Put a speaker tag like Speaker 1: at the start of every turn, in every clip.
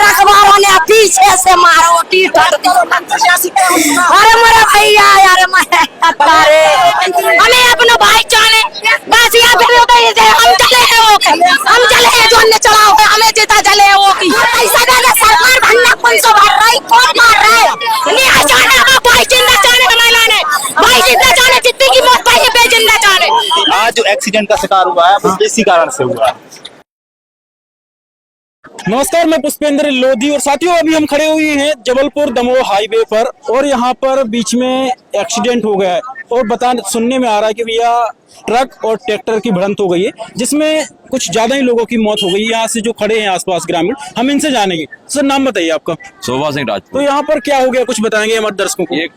Speaker 1: अखबारों ने पीछे से मारो अरे मेरा भैया यार हमें अपना भाई चाले बस यहाँ पे हम चले हैं जो हमने चला हुआ हमें जीता चले वो की ऐसा देना सरकार भंडा 500 भर रही कौन मार रहा है नहीं जाने भाई जिंदा जाने बनाना ने भाई जिंदा जाने जितनी की मौत भाई पे जिंदा जाने।
Speaker 2: आज जो एक्सीडेंट का शिकार हुआ है वो इसी कारण से हुआ है।
Speaker 3: नमस्कार, मैं पुष्पेंद्र लोधी और साथियों अभी हम खड़े हुए हैं जबलपुर दमोह हाईवे पर और यहाँ पर बीच में एक्सीडेंट हो गया है और सुनने में आ रहा है कि भैया ट्रक और ट्रैक्टर की भिड़ंत हो गई है जिसमें कुछ ज्यादा ही लोगों की मौत हो गई। यहाँ से जो खड़े हैं आसपास ग्रामीण हम इनसे जानेंगे। सर नाम बताइए आपका?
Speaker 4: शोभा सिंह राजपूत।
Speaker 3: तो यहाँ पर क्या हो गया कुछ बताएंगे हमारे दर्शकों को?
Speaker 4: एक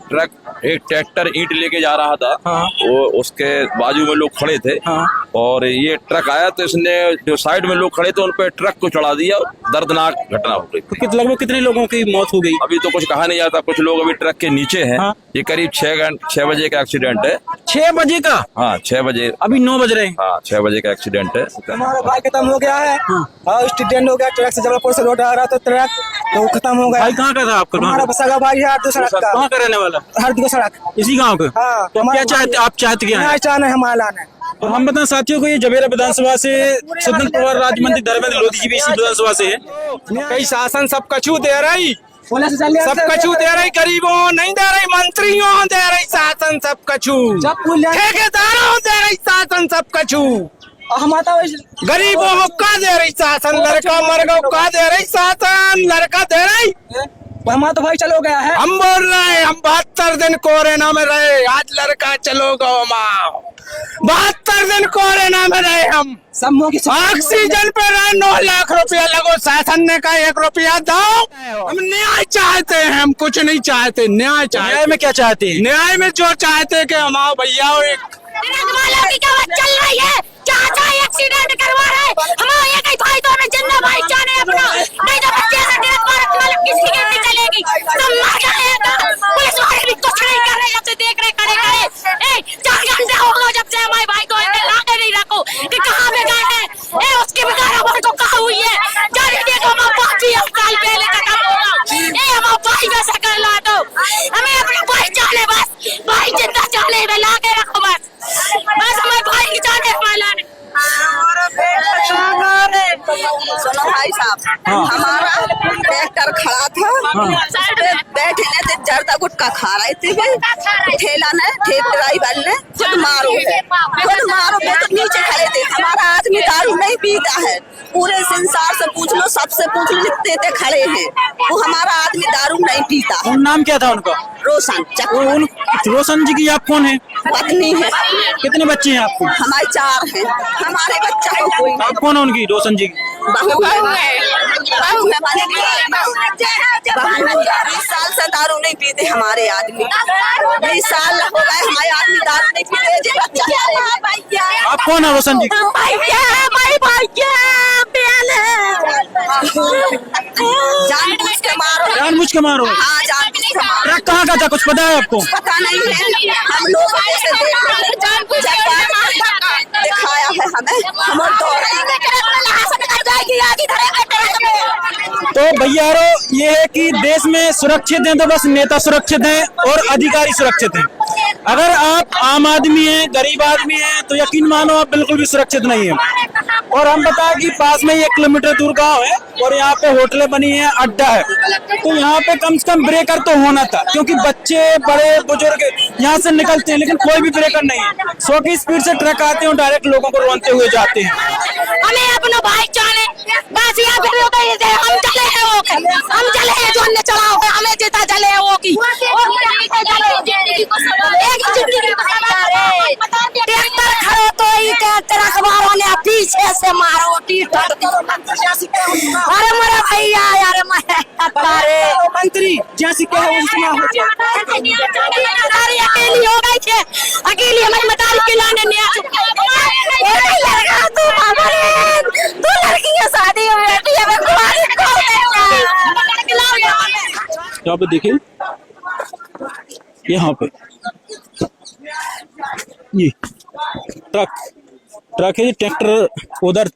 Speaker 4: ट्रैक्टर ईंट लेके जा रहा था।
Speaker 3: हाँ।
Speaker 4: वो उसके बाजू में लोग खड़े थे।
Speaker 3: हाँ।
Speaker 4: और ये ट्रक आया तो इसने जो साइड में लोग खड़े थे उन पे ट्रक को चढ़ा दिया। दर्दनाक घटना हो गई।
Speaker 3: तो लगभग कितने लोगों की मौत हो गई?
Speaker 4: अभी तो कुछ कहा नहीं जाता, कुछ लोग अभी ट्रक के नीचे हैं।
Speaker 3: हाँ।
Speaker 4: ये करीब 6 बजे का एक्सीडेंट है।
Speaker 3: 6 बजे का?
Speaker 4: हाँ 6 बजे।
Speaker 3: अभी 9 बज रहे हैं।
Speaker 4: हाँ 6 बजे का एक्सीडेंट है।
Speaker 5: हमारा भाई खत्म हो गया है। हाँ एक्सीडेंट हो गया, ट्रक से जबलपुर से लौट आ रहा था ट्रक तो खत्म हो गया।
Speaker 3: भाई कहाँ का था आपका?
Speaker 5: हमारा सगा भाई है दूसरा का।
Speaker 3: कहाँ का रहने वाला?
Speaker 5: हरदी सड़क
Speaker 3: इसी गाँव का?
Speaker 5: हाँ।
Speaker 3: तो क्या चाहते आप चाहते क्या है?
Speaker 5: चाहना है हमारा लाना है।
Speaker 3: और हम बताएं साथियों को ये जबेरा विधानसभा से स्वतंत्र प्रभार राज्य मंत्री धर्मेंद्र लोधी जी भी इसी विधानसभा से है।
Speaker 6: कई शासन सब कछु दे रही, सब कछु दे रही, गरीबों नहीं दे रही, मंत्रियों दे रही शासन सब कछु, ठेकेदारों दे रही शासन सब कछु, गरीबों को का दे रही शासन, लड़का मरगा का दे रही शासन, लड़का दे रही।
Speaker 5: हमारा तो भाई चलो गया है।
Speaker 6: हम बोल रहे हैं हम 72 दिन कोरोना में रहे, आज लड़का चलो गो माँ। 72 दिन कोरोना में रहे हम, ऑक्सीजन पे रहे। 9 लाख रुपया लगो, शासन ने कहा 1 रुपया दो। हम न्याय चाहते हैं, हम कुछ नहीं चाहते, न्याय चाहते।
Speaker 3: न्याय में क्या चाहते हैं?
Speaker 6: न्याय में जो चाहते कि हम आओ भैया एक
Speaker 1: चल रही है एक्सीडेंट करवा रहे हैं हमारे ये भाई तो हमें जिंदा भाई जाने अपना नहीं तो बच्चे से ट्रक वाला किसी की नहीं चलेगी तो मर जाएगा। पुलिस वाले भी कुछ नहीं कर रहे, जब से देख रहे खड़े 4 घंटे हो गए जब से हमारे भाई को लाके नहीं रखो कि कहाँ पे गए हैं। उसकी बिगाड़ हमारे को कहाँ हुई है जाने देखो, हमारा 5 साल पहले खत्म होगा। हमारा भाई वैसा कर ला दो, हमें अपना भाई जाने, बस भाई जिंदा जाने में ला के रखो, बस हमारे भाई की जाने वाला ने।
Speaker 7: सुनो भाई साहब, हमारा ट्रैक्टर खड़ा था, बैठे ने थे जर्दा गुटखा खा रहे थे, ठेला ने ड्राइवर ने खुद मारो में तो नीचे खड़े थे। हमारा आदमी दारू नहीं पीता है, पूरे संसार से पूछ लो, सबसे पूछ लो जितने थे खड़े हैं, वो हमारा आदमी दारू नहीं पीता।
Speaker 3: नाम क्या था उनका?
Speaker 7: रोशन।
Speaker 3: रोशन जी की आप कौन है?
Speaker 7: पत्नी है।
Speaker 3: कितने बच्चे हैं आपको?
Speaker 7: हमारे 4 हैं। हमारे बच्चा को कोई नहीं।
Speaker 3: आप कौन है उनकी? रोशन जी
Speaker 7: बहू है। 20 साल से दारू नहीं पीते हमारे आदमी, 20 साल हो गए हमारे आदमी दारू नहीं पीते।
Speaker 3: आप कौन है रोशन जी? जानबूझ के मारो।
Speaker 7: हाँ जानबूझ के मारो।
Speaker 3: ट्रक कहाँ का था कुछ पता है आपको?
Speaker 7: पता नहीं है, हम लोग ऐसे दिखाया है हमें, हम
Speaker 3: तो भैया ये है कि देश में सुरक्षित हैं तो बस नेता सुरक्षित हैं और अधिकारी सुरक्षित हैं। अगर आप आम आदमी हैं, गरीब आदमी हैं तो यकीन मानो आप बिल्कुल भी सुरक्षित नहीं है। और हम बताएं कि पास में 1 किलोमीटर दूर गांव है और यहाँ पे होटलें बनी है, अड्डा है, तो यहाँ पे कम से कम ब्रेकर तो होना था क्योंकि बच्चे बड़े बुजुर्ग यहाँ से निकलते हैं, लेकिन कोई भी ब्रेकर नहीं है। 100 की स्पीड से ट्रक आते हैं और डायरेक्ट लोगों को रोनते हुए जाते हैं।
Speaker 1: हमें अपना भाई जाने, बस यहाँ पे हम चले हैं जो हमने चला हुआ हमें जीता चले है वो की ट्रैक्टर खड़े तो अखबारों ने पीछे से मारो अरे मेरा भैया यार
Speaker 5: मंत्री जैसे क्या है
Speaker 1: अकेली हो गई थे, अकेली हमारी मदारी के लाने तू लड़की की शादी हो बेटी है
Speaker 3: यहाँ पे देखिए यहाँ पे ये ट्रक है, ट्रैक्टर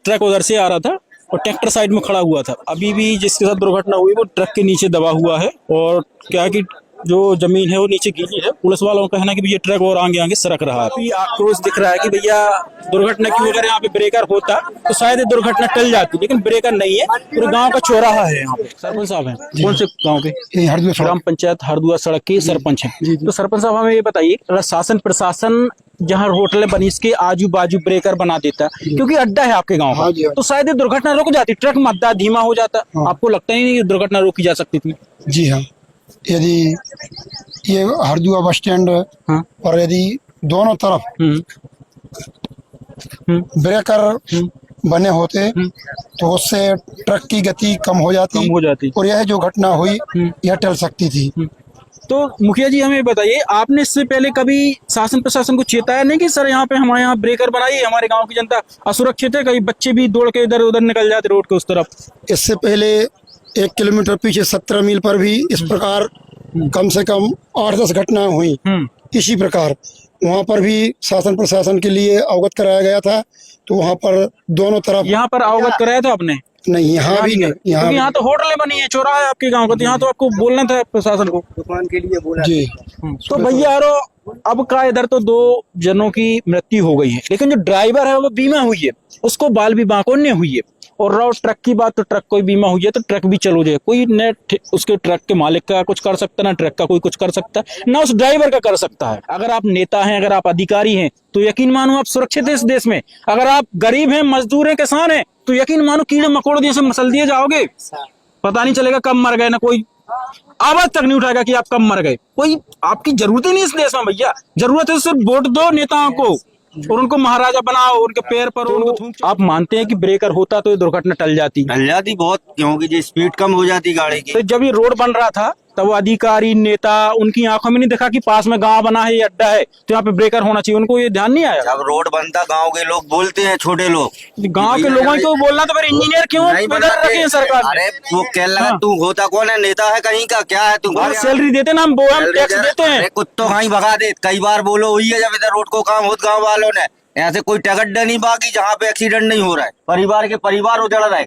Speaker 3: ट्रक उधर से आ रहा था और ट्रैक्टर साइड में खड़ा हुआ था। अभी भी जिसके साथ दुर्घटना हुई वो ट्रक के नीचे दबा हुआ है और क्या कि जो जमीन है वो नीचे गीली है। पुलिस वालों का कहना है कि ये ट्रक और आगे आगे सरक रहा है। अभी आक्रोश दिख रहा है कि भैया दुर्घटना की अगर यहाँ पे ब्रेकर होता तो शायद ये दुर्घटना टल जाती, लेकिन ब्रेकर नहीं है। पूरे गांव का चौराहा है यहाँ पे। सरपंच साहब हैं, कौन से गांव के? ग्राम पंचायत हरदुआ सड़क के सरपंच हैं। तो सरपंच साहब हमें ये बताइए, अगर शासन प्रशासन जहाँ होटलें बनी इसके आजू बाजू ब्रेकर बना देता, क्योंकि अड्डा है आपके गाँव का, तो शायद ये दुर्घटना रुक जाती, ट्रक मद्दा धीमा हो जाता। आपको लगता ही नहीं दुर्घटना रोकी जा सकती थी?
Speaker 8: जी हाँ, यदि ये हरदुआ बस स्टैंड और यदि दोनों तरफ ब्रेकर बने होते तो उससे ट्रक की गति कम हो जाती और यह जो घटना हुई यह टल सकती थी।
Speaker 3: तो मुखिया जी हमें बताइए, आपने इससे पहले कभी शासन प्रशासन को चेताया नहीं कि सर यहाँ पे हमारे यहाँ ब्रेकर बनाइए, हमारे गांव की जनता असुरक्षित है, कई बच्चे भी दौड़ के इधर उधर निकल जाते रोड के उस तरफ?
Speaker 8: इससे पहले 1 किलोमीटर पीछे 17 मील पर भी इस प्रकार कम से कम 8-10 घटना हुई इसी प्रकार। वहाँ पर भी शासन प्रशासन के लिए अवगत कराया गया था, तो वहाँ पर दोनों तरफ। यहाँ पर अवगत कराया था आपने? नहीं, यहाँ भी नहीं। यहाँ तो होटलें बनी है, चौराहा है आपके गांव का, तो यहाँ तो आपको बोलना था प्रशासन को, दुकान के लिए बोला जी। तो भैया यारो अब का इधर तो 2 जनों की मृत्यु हो गई है, लेकिन जो ड्राइवर है वो बीमा हुई है, उसको बाल भी बांकोन्य हुई है। और रहो ट्रक की बात, तो ट्रक कोई बीमा हुई है तो ट्रक भी चलो जाए, कोई न उसके ट्रक के मालिक का कुछ कर सकता, ना ट्रक का कोई कुछ कर सकता, ना उस ड्राइवर का कर सकता है। अगर आप नेता हैं, अगर आप अधिकारी हैं, तो यकीन मानो आप सुरक्षित हैं इस देश में। अगर आप गरीब हैं, मजदूर हैं, किसान हैं, तो यकीन मानो कीड़े मकोड़े जैसे मसल दिए जाओगे, पता नहीं चलेगा कब मर गए, ना कोई आवाज तक नहीं उठाएगा कि आप कब मर गए। कोई आपकी जरूरत ही नहीं इस देश में भैया। जरूरत है सिर्फ वोट दो नेताओं को और उनको महाराजा बनाओ, उनके पैर पर उनको। आप मानते हैं कि ब्रेकर होता तो ये दुर्घटना टल जाती
Speaker 9: बहुत, क्योंकि जो स्पीड कम हो जाती गाड़ी की।
Speaker 3: तो जब ये रोड बन रहा था तब अधिकारी नेता उनकी आंखों में नहीं देखा कि पास में गांव बना है, ये अड्डा है, तो यहाँ पे ब्रेकर होना चाहिए, उनको ये ध्यान नहीं आया?
Speaker 9: जब रोड बनता गांव के लोग बोलते हैं, छोटे लोग,
Speaker 3: गांव के लोगों को बोलना, तो फिर इंजीनियर क्यों रखे हैं सरकार?
Speaker 9: अरे वो कह लगा तू होता कौन है, नेता है कहीं का, क्या है तू?
Speaker 3: सैलरी देते ना, हम टैक्स देते हैं।
Speaker 9: कुत्तों कहीं भगा दे, कई बार बोलो हुई है जब इधर रोड को काम होता गाँव वालों ने, ऐसे कोई टगड्डा नहीं बाकी जहाँ पे एक्सीडेंट नहीं हो रहा है, परिवार के परिवार उजड़ रहा है।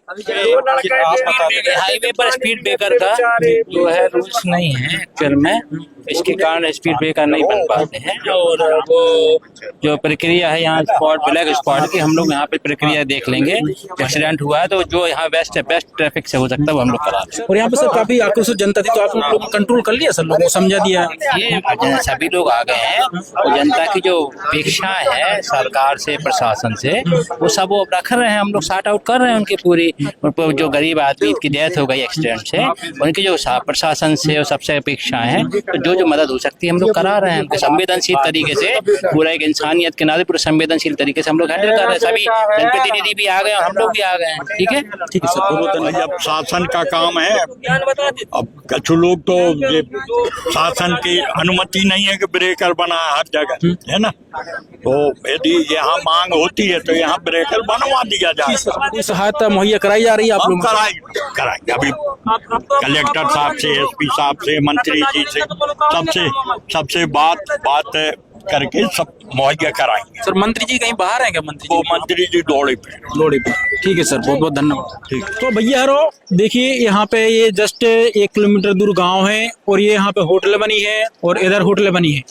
Speaker 10: हाईवे पर स्पीड ब्रेकर का जो है रूल्स नहीं है एक्चुअल में, इसके कारण स्पीड ब्रेकर नहीं बन पाते हैं। और वो जो प्रक्रिया है यहाँ स्पॉट, ब्लैक स्पॉट की, हम लोग यहाँ पे प्रक्रिया देख लेंगे। एक्सीडेंट हुआ है तो जो यहाँ बेस्ट ट्रैफिक से हो सकता है वो हम लोग करा दें।
Speaker 3: और यहाँ पे सर काफी आक्रोशित जनता थी, तो आप लोग कंट्रोल कर लिया, सर लोगों को समझा दिया?
Speaker 10: ये सभी लोग आ गए हैं और जनता की जो अपेक्षा है सरकार से, प्रशासन से, वो सब वो रख रहे हैं, हम लोग सॉर्ट आउट कर रहे हैं उनकी पूरी। जो गरीब आदमी की डेथ हो गई एक्सीडेंट से, उनकी जो प्रशासन से सबसे अपेक्षाएं हैं, तो जो मदद हो सकती है हम लोग करा रहे हैं उनके संवेदनशील तरीके से। पूरा एक इंसानियत के नाते पूरे संवेदनशील तरीके से हम लोग हैंडल कर रहे हैं। सभी जनप्रतिनिधि भी आ गए, हम लोग भी आ गए हैं। ठीक है, ठीक है सर।
Speaker 11: अब शासन का काम है, अब कुछ लोग तो ये शासन की अनुमति नहीं है कि ब्रेकर बना हर जगह, है ना, तो यदि यहाँ मांग होती है तो यहाँ ब्रेकर बनवा दिया जाए।
Speaker 3: कोई सहायता मुहैया कराई जा रही है आप लोग?
Speaker 11: कराएंगे अभी कलेक्टर साहब से, एसपी साहब से, मंत्री जी से सबसे बात करके सब मुहैया कराएंगे।
Speaker 3: सर मंत्री जी कहीं बाहर हैं क्या?
Speaker 11: मंत्री जी दौड़े पे।
Speaker 3: ठीक है सर, बहुत बहुत धन्यवाद। ठीक, तो भैया यारो देखिए, यहाँ पे ये जस्ट 1 किलोमीटर दूर गांव है और ये यहाँ पे होटल बनी है और इधर होटल बनी है।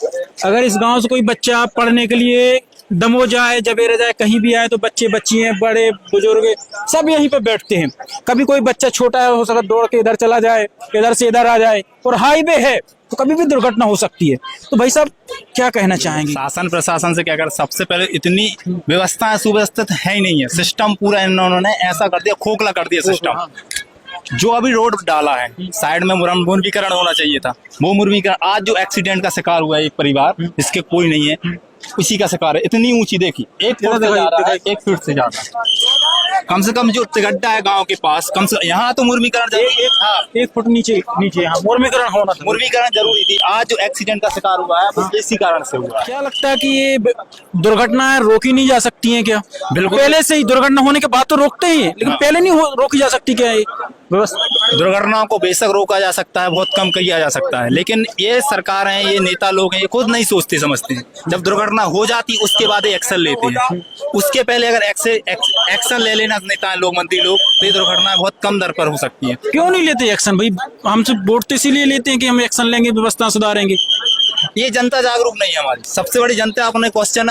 Speaker 3: अगर इस गांव से कोई बच्चा पढ़ने के लिए दमो जाए, जबेरे जाए, कहीं भी आए, तो बच्चे बच्चियां, बड़े बुजुर्ग सब यहीं पे बैठते हैं। कभी कोई बच्चा छोटा है, हो सकता दौड़ के इधर चला जाए, इधर से इधर आ जाए, और हाईवे है तो कभी भी दुर्घटना हो सकती है। तो भाई साहब क्या कहना चाहेंगे?
Speaker 2: शासन प्रशासन से क्या कर, सबसे पहले इतनी व्यवस्था सुव्यवस्थित है ही नहीं है, सिस्टम पूरा इन्होंने ऐसा कर दिया, खोखला कर दिया सिस्टम। जो अभी रोड डाला है साइड में मुर्गीकरण होना चाहिए था, वो मुर्गीकरण। आज जो एक्सीडेंट का शिकार हुआ है एक परिवार, इसके कोई नहीं है, उसी का शिकार है। इतनी ऊंची देखी, 1 फुट से जा रहा है, 1 फीट से ज्यादा। कम से कम जो गड्ढा है गांव के पास, कम से यहाँ तो मुर्गीकरण जरूरी था,
Speaker 3: 1 फुट नीचे यहाँ मुर्गीकरण होना था,
Speaker 2: मुर्गीकरण जरूरी थी। आज जो एक्सीडेंट का शिकार हुआ है वो इसी कारण से हुआ है।
Speaker 3: क्या लगता है कि ये दुर्घटनाएं रोकी नहीं जा सकती हैं क्या? बिल्कुल, पहले से ही दुर्घटना होने के बाद तो रोकते ही, लेकिन पहले नहीं रोकी जा सकती क्या?
Speaker 2: दुर्घटनाओं को बेशक रोका जा सकता है, बहुत कम किया जा सकता है, लेकिन ये सरकार है, ये नेता लोग हैं, ये खुद नहीं सोचते समझते हैं। जब दुर्घटना हो जाती उसके बाद एक्शन लेते हैं, उसके पहले अगर एक्शन ले लेना नेता लोग, मंत्री लोग, तो ये दुर्घटना बहुत कम दर पर हो सकती है।
Speaker 3: क्यों नहीं लेते एक्शन भाई? हमसे वोट तो इसीलिए लेते हैं कि हम एक्शन लेंगे, व्यवस्था सुधारेंगे।
Speaker 2: ये जनता जागरूक नहीं है हमारी। सबसे बड़ी जनता अपने क्वेश्चन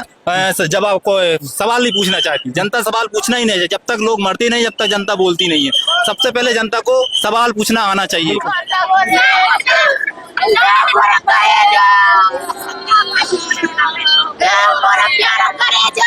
Speaker 2: जवाब को सवाल नहीं पूछना चाहती। जनता सवाल पूछना ही नहीं है। जब तक लोग मरते नहीं, जब तक जनता बोलती नहीं है। सबसे पहले जनता को सवाल पूछना आना चाहिए।
Speaker 1: प्यारा करे जो